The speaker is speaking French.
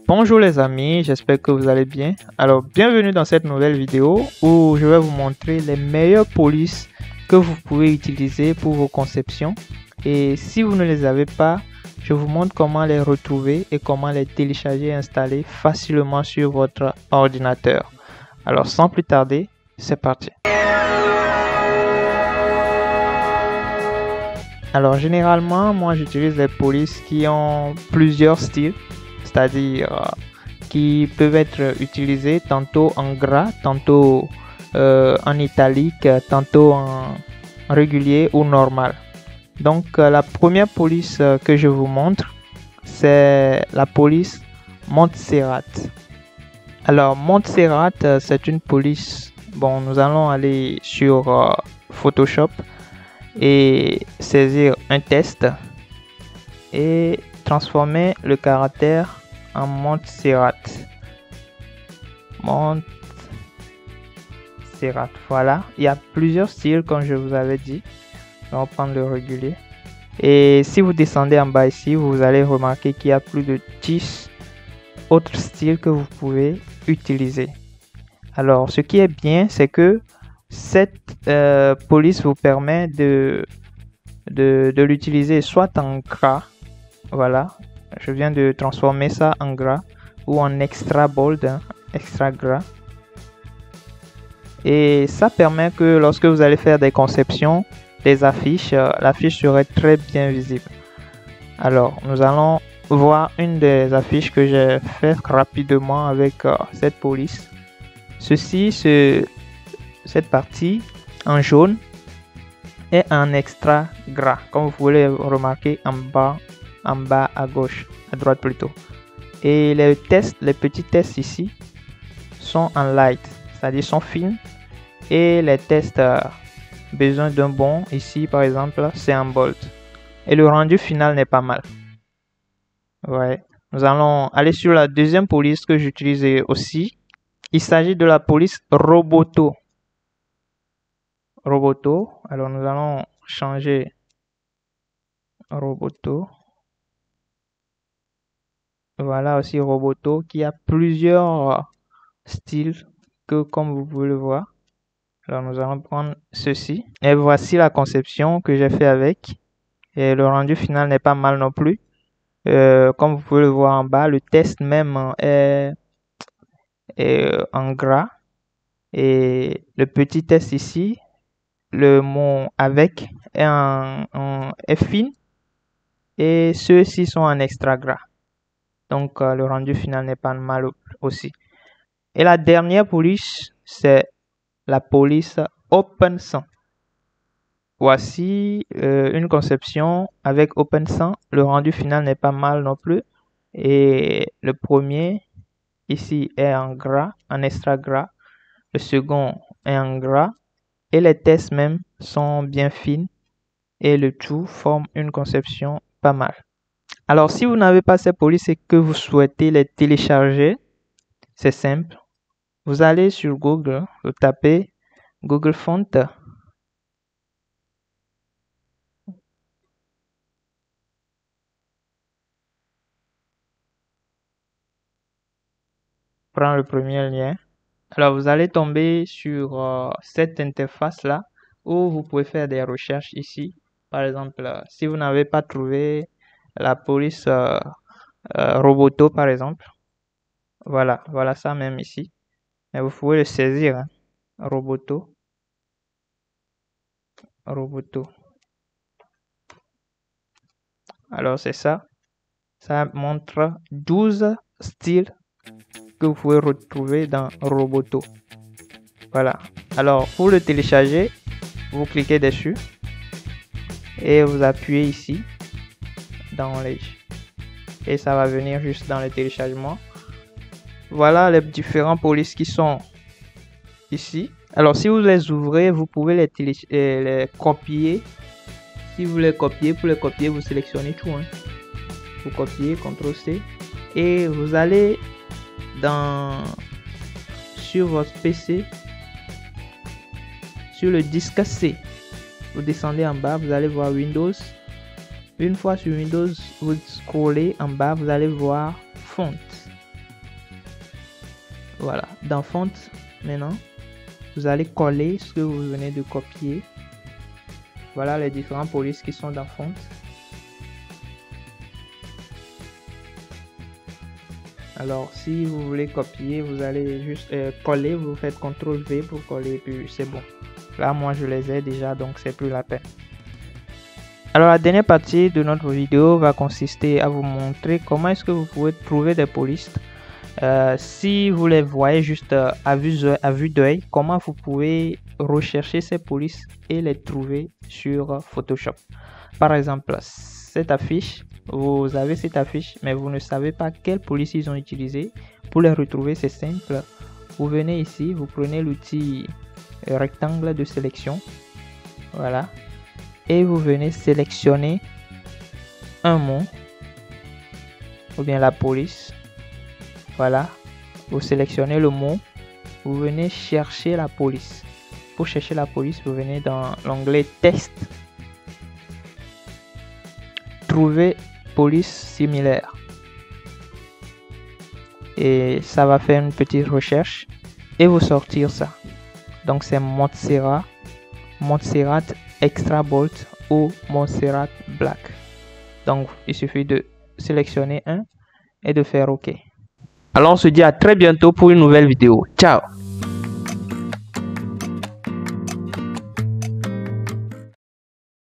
Bonjour les amis, j'espère que vous allez bien. Alors bienvenue dans cette nouvelle vidéo où je vais vous montrer les meilleures polices que vous pouvez utiliser pour vos conceptions. Et si vous ne les avez pas, je vous montre comment les retrouver et comment les télécharger et installer facilement sur votre ordinateur. Alors sans plus tarder, c'est parti. Alors généralement, moi j'utilise les polices qui ont plusieurs styles. C'est-à-dire qui peuvent être utilisés tantôt en gras, tantôt en italique, tantôt en régulier ou normal. Donc la première police que je vous montre, c'est la police Montserrat. Alors Montserrat, c'est une police, bon, nous allons aller sur Photoshop et saisir un test et transformer le caractère en Montserrat. Voilà, il y a plusieurs styles comme je vous avais dit. On va prendre le régulier. Et si vous descendez en bas ici, vous allez remarquer qu'il y a plus de 10 autres styles que vous pouvez utiliser. Alors, ce qui est bien, c'est que cette police vous permet de l'utiliser soit en gras. Voilà, je viens de transformer ça en gras ou en extra bold, extra gras. Et ça permet que lorsque vous allez faire des conceptions, des affiches, l'affiche serait très bien visible. Alors, nous allons voir une des affiches que j'ai fait rapidement avec cette police. Cette partie en jaune est en extra gras, comme vous pouvez le remarquer en bas à gauche, à droite plutôt. Et les petits tests ici sont en light, c'est-à-dire sont fines. Et les tests besoin d'un bon, ici par exemple, c'est en bold. Et le rendu final n'est pas mal. Ouais. Nous allons aller sur la deuxième police que j'utilisais aussi. Il s'agit de la police Roboto. Alors nous allons changer Roboto. Voilà aussi Roboto qui a plusieurs styles que comme vous pouvez le voir. Alors nous allons prendre ceci. Et voici la conception que j'ai fait avec. Et le rendu final n'est pas mal non plus. Comme vous pouvez le voir en bas, le test même est en gras. Et le petit test ici, le mot avec est fine. Et ceux-ci sont en extra gras. Donc le rendu final n'est pas mal aussi. Et la dernière police, c'est la police OpenSans. Voici une conception avec OpenSans. Le rendu final n'est pas mal non plus. Et le premier ici est en gras, en extra gras. Le second est en gras. Et les tests même sont bien fines. Et le tout forme une conception pas mal. Alors, si vous n'avez pas ces polices et que vous souhaitez les télécharger, c'est simple. Vous allez sur Google, vous tapez Google Font. Prends le premier lien. Alors, vous allez tomber sur cette interface-là où vous pouvez faire des recherches ici. Par exemple, si vous n'avez pas trouvé la police Roboto, par exemple. Voilà ça même ici. Et vous pouvez le saisir, hein. Roboto. Alors, c'est ça. Ça montre 12 styles que vous pouvez retrouver dans Roboto. Voilà. Alors, pour le télécharger, vous cliquez dessus et vous appuyez ici et ça va venir juste dans le téléchargement. Voilà les différents polices qui sont ici. Alors, si vous les ouvrez, vous pouvez les copier. Si vous les copiez, pour les copier, vous sélectionnez tout, hein. Vous copiez, CTRL-C, et vous allez sur votre PC, sur le disque C. Vous descendez en bas, vous allez voir Windows. Une fois sur Windows, vous scrollez en bas, vous allez voir Font. Voilà, dans Font, maintenant, vous allez coller ce que vous venez de copier. Voilà les différents polices qui sont dans Font. Alors, si vous voulez copier, vous allez juste coller, vous faites CTRL V pour coller, puis c'est bon. Là, moi, je les ai déjà, donc c'est plus la peine. Alors, la dernière partie de notre vidéo va consister à vous montrer comment est-ce que vous pouvez trouver des polices. Si vous les voyez juste à vue d'œil, comment vous pouvez rechercher ces polices et les trouver sur Photoshop. Par exemple, cette affiche, vous avez cette affiche, mais vous ne savez pas quelle police ils ont utilisé. Pour les retrouver, c'est simple. Vous venez ici, vous prenez l'outil rectangle de sélection. Voilà. Et vous venez sélectionner un mot ou bien la police. Voilà. Vous sélectionnez le mot. Vous venez chercher la police. Pour chercher la police, vous venez dans l'onglet Texte. Trouver police similaire. Et ça va faire une petite recherche et vous sortir ça. Donc c'est Montserrat Extra Bold ou Montserrat Black. Donc il suffit de sélectionner un et de faire OK. Alors on se dit à très bientôt pour une nouvelle vidéo. Ciao.